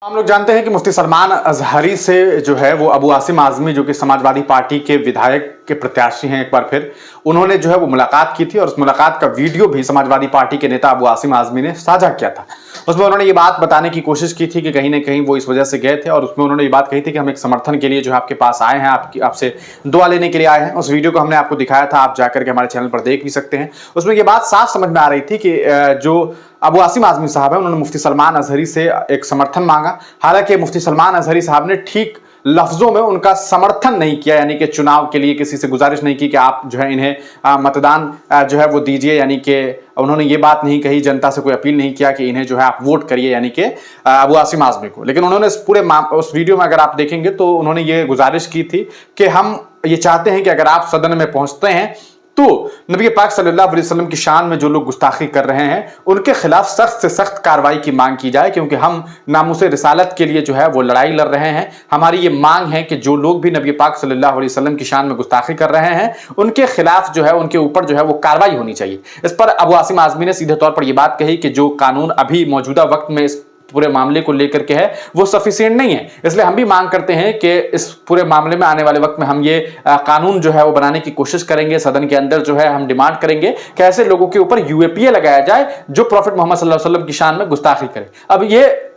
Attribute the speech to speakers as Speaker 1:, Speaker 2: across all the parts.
Speaker 1: हम लोग जानते हैं कि मुफ्ती सलमान अजहरी से जो है वो अबू आसिम आजमी जो कि समाजवादी पार्टी के विधायक के प्रत्याशी हैं, एक बार फिर उन्होंने जो है वो मुलाकात की थी और उस मुलाकात का वीडियो भी समाजवादी पार्टी के नेता अबू आसिम आजमी ने साझा किया था। उसमें उन्होंने ये बात बताने की कोशिश की थी कि कहीं ना कहीं वो इस वजह से गए थे और उसमें उन्होंने ये बात कही थी कि हम एक समर्थन के लिए जो है आपके पास आए हैं, आपसे दुआ लेने के लिए आए हैं। उस वीडियो को हमने आपको दिखाया था, आप जाकर के हमारे चैनल पर देख भी सकते हैं। उसमें ये बात साफ समझ में आ रही थी कि जो अबू आसिम आजमी साहब है उन्होंने मुफ्ती सलमान अजहरी से एक समर्थन मांगा। हालांकि मुफ्ती सलमान अजहरी साहब ने ठीक लफ्जों में उनका समर्थन नहीं किया, यानी कि चुनाव के लिए किसी से गुजारिश नहीं की कि आप जो है इन्हें मतदान जो है वो दीजिए, यानी कि उन्होंने ये बात नहीं कही, जनता से कोई अपील नहीं किया कि इन्हें जो है आप वोट करिए, यानी कि अबू आसिम आजमी को। लेकिन उन्होंने इस पूरे उस वीडियो में अगर आप देखेंगे तो उन्होंने ये गुजारिश की थी कि हम ये चाहते हैं कि अगर आप सदन में पहुंचते हैं तो नबी पाक सल्लल्लाहु अलैहि वसल्लम की शान में जो लोग गुस्ताखी कर रहे हैं उनके खिलाफ सख्त से सख्त कार्रवाई की मांग की जाए, क्योंकि हम नामुसे रिसालत के लिए जो है वो लड़ाई लड़ रहे हैं। हमारी ये मांग है कि जो लोग भी नबी पाक सल्लल्लाहु अलैहि वसल्लम की शान में गुस्ताखी कर रहे हैं उनके खिलाफ जो है उनके ऊपर जो है वो कार्रवाई होनी चाहिए। इस पर अबू आसिम आजमी ने सीधे तौर पर यह बात कही कि जो कानून अभी मौजूदा वक्त में इस पूरे मामले को लेकर के है वो सफिशिएंट नहीं है, इसलिए हम भी मांग करते हैं कि इस पूरे मामले में आने वाले वक्त में हम ये कानून जो है वो बनाने की कोशिश करेंगे। सदन के अंदर जो है हम डिमांड करेंगे कि ऐसे लोगों के ऊपर यूएपीए लगाया जाए जो प्रॉफिट मोहम्मद सल्लल्लाहु अलैहि वसल्लम की शान में गुस्ताखी करे। अब ये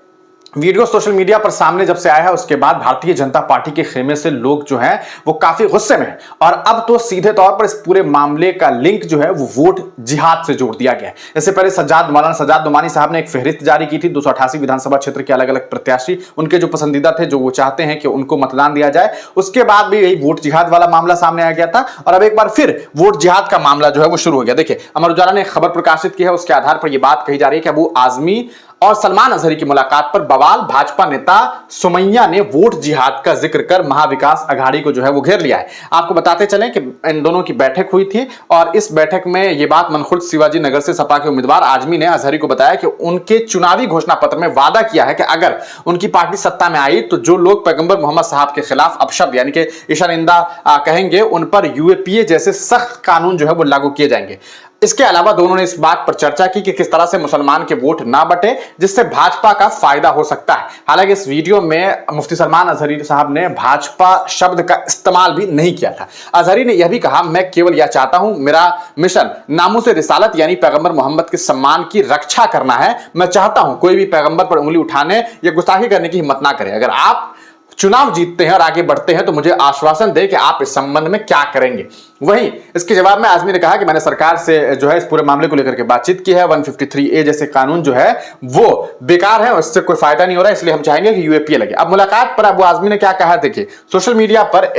Speaker 1: वीडियो सोशल मीडिया पर सामने जब से आया है उसके बाद भारतीय जनता पार्टी के खेमे से लोग जो हैं वो काफी गुस्से में हैं और अब तो सीधे तौर पर इस पूरे मामले का लिंक जो है वो वोट जिहाद से जोड़ दिया गया है। इससे पहले मौलाना सज्जाद नोमानी साहब ने एक फहरिस्त जारी की थी 288 विधानसभा क्षेत्र के अलग अलग प्रत्याशी, उनके जो पसंदीदा थे, जो वो चाहते हैं कि उनको मतदान दिया जाए। उसके बाद भी यही वोट जिहाद वाला मामला सामने आ गया था और अब एक बार फिर वोट जिहाद का मामला जो है वो शुरू हो गया। देखिए, अमर उजाला ने खबर प्रकाशित की है, उसके आधार पर यह बात कही जा रही है कि अबू आजमी और सलमान अजहरी की मुलाकात पर बवाल, भाजपा नेता सुमैया ने वोट जिहाद का जिक्र कर महाविकास अघाड़ी को जो है वो घेर लिया है। आपको बताते चलें कि इन दोनों की बैठक हुई थी और इस बैठक में यह बात मनखुर्द शिवाजी नगर से सपा के उम्मीदवार आजमी ने अजहरी को बताया कि उनके चुनावी घोषणा पत्र में वादा किया है कि अगर उनकी पार्टी सत्ता में आई तो जो लोग पैगंबर मोहम्मद साहब के खिलाफ अपशब्द यानी कि इशानिंदा कहेंगे उन पर यूएपीए जैसे सख्त कानून जो है वो लागू किए जाएंगे। इसके अलावा दोनों ने इस बात पर चर्चा की कि किस तरह से मुसलमान के वोट ना बटे जिससे भाजपा का फायदा हो सकता है। हालांकि इस वीडियो में मुफ्ती सलमान अजहरी साहब ने भाजपा शब्द का इस्तेमाल भी नहीं किया था। अजहरी ने यह भी कहा, मैं केवल यह चाहता हूं, मेरा मिशन नामुसे रिसालत यानी पैगंबर मोहम्मद के सम्मान की रक्षा करना है। मैं चाहता हूं कोई भी पैगंबर पर उंगली उठाने या गुस्ताखी करने की हिम्मत ना करे। अगर आप चुनाव जीतते हैं और आगे बढ़ते हैं तो मुझे आश्वासन दे कि आप इस संबंध में क्या करेंगे। वहीं इसके जवाब में आजमी ने कहा कि मैंने सरकार से जो है इस पूरे मामले को लेकर के बातचीत की है। 153A जैसे कानून जो है वो बेकार है, उससे कोई फायदा नहीं हो रहा है, इसलिए हम चाहेंगे कि यूएपीए लगे। अब मुलाकात पर अबू आजमी ने क्या कहा, देखिए, सोशल मीडिया पर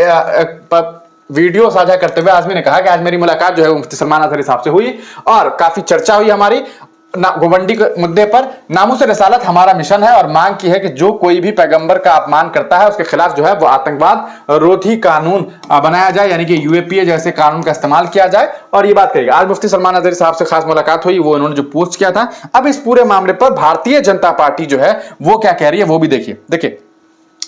Speaker 1: वीडियो साझा करते हुए आजमी ने कहा कि आज मेरी मुलाकात जो है वो मुफ्ती सलमान अजहरी साहब से हुई और काफी चर्चा हुई हमारी गोवंडी के मुद्दे पर। नामुसे रिसालत हमारा मिशन है और मांग की है कि जो कोई भी पैगंबर का अपमान करता है उसके खिलाफ जो है वो आतंकवाद रोधी कानून बनाया जाए, यानी कि यूएपीए जैसे कानून का इस्तेमाल किया जाए। और ये बात करेगा आज मुफ्ती सलमान अजहरी साहब से खास मुलाकात हुई, वो उन्होंने जो पोस्ट किया था। अब इस पूरे मामले पर भारतीय जनता पार्टी जो है वो क्या कह रही है वो भी देखिए।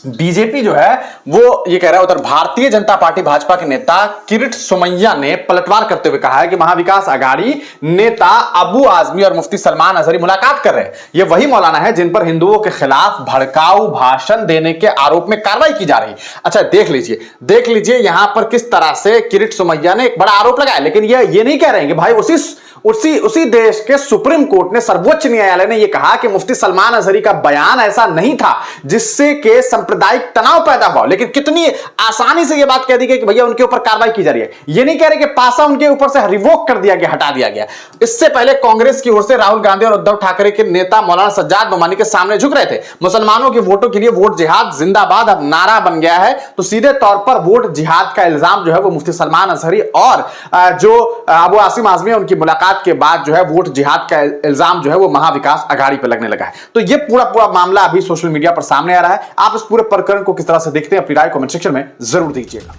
Speaker 1: बीजेपी जो है वो ये कह रहा है, उधर भारतीय जनता पार्टी भाजपा के नेता किरीट सोमैया ने पलटवार करते हुए कहा है कि महाविकास अघाड़ी नेता अबू आजमी और मुफ्ती सलमान अजहरी मुलाकात कर रहे हैं। ये वही मौलाना है जिन पर हिंदुओं के खिलाफ भड़काऊ भाषण देने के आरोप में कार्रवाई की जा रही है। अच्छा, देख लीजिए यहां पर किस तरह से किरीट सोमैया ने एक बड़ा आरोप लगाया, लेकिन ये नहीं कह रहे हैं कि भाई उसी देश के सुप्रीम कोर्ट ने, सर्वोच्च न्यायालय ने यह कहा कि मुफ्ती सलमान अजहरी का बयान ऐसा नहीं था जिससे कि सांप्रदायिक तनाव पैदा हुआ। लेकिन कितनी आसानी से यह बात कह दी गई कि भैया उनके ऊपर कार्रवाई की जा रही है। यह नहीं कह रहे कि पासा उनके ऊपर से रिवोक कर दिया गया, हटा दिया गया। इससे पहले कांग्रेस की ओर से राहुल गांधी और उद्धव ठाकरे के नेता मौलाना सज्जाद नोमानी के सामने झुक रहे थे। मुसलमानों के वोटों के लिए वोट जिहाद जिंदाबाद अब नारा बन गया है, तो सीधे तौर पर वोट जिहाद का इल्जाम जो है वो मुफ्ती सलमान अजहरी और जो अबू आसिम आजमी उनकी मुलाकात के बाद जो है वोट जिहाद का इल्जाम जो है वो महाविकास अघाड़ी पर लगने लगा है। तो ये पूरा मामला अभी सोशल मीडिया पर सामने आ रहा है। आप इस पूरे प्रकरण को किस तरह से देखते हैं, अपनी राय कमेंट सेक्शन में जरूर दीजिएगा।